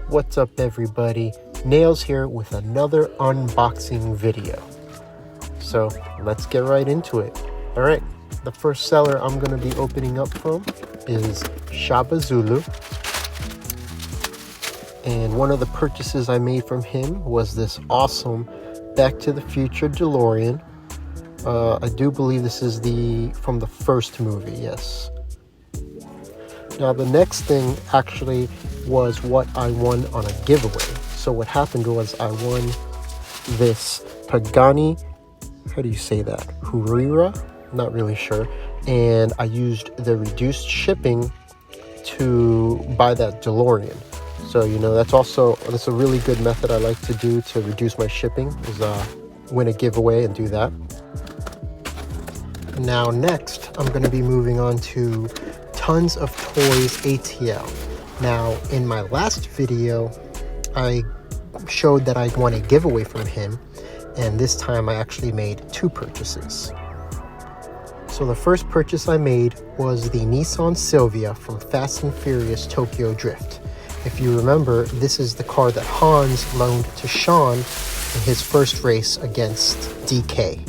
What's up everybody, Nails here with another unboxing video. So let's get right into it. Alright, the first seller I'm going to be opening up from is Shaba Zulu. And one of the purchases I made from him was this awesome Back to the Future DeLorean. I do believe this is from the first movie, yes. Now the next thing actually was what I won on a giveaway. So what happened was I won this Pagani, how do you say that? Hurira? Not really sure. And I used the reduced shipping to buy that DeLorean. So, that's a really good method I like to do to reduce my shipping, is win a giveaway and do that. Now next, I'm going to be moving on to Tons of Toys ATL. Now, in my last video, I showed that I won a giveaway from him, and this time I actually made two purchases. So the first purchase I made was the Nissan Silvia from Fast and Furious Tokyo Drift. If you remember, this is the car that Hans loaned to Sean in his first race against DK.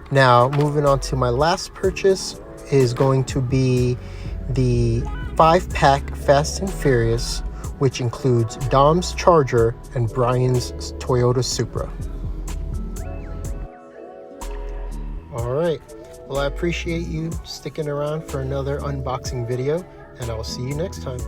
Now, moving on to my last purchase is going to be the 5-pack Fast and Furious, which includes Dom's Charger and Brian's Toyota Supra. Alright, well I appreciate you sticking around for another unboxing video, and I'll see you next time.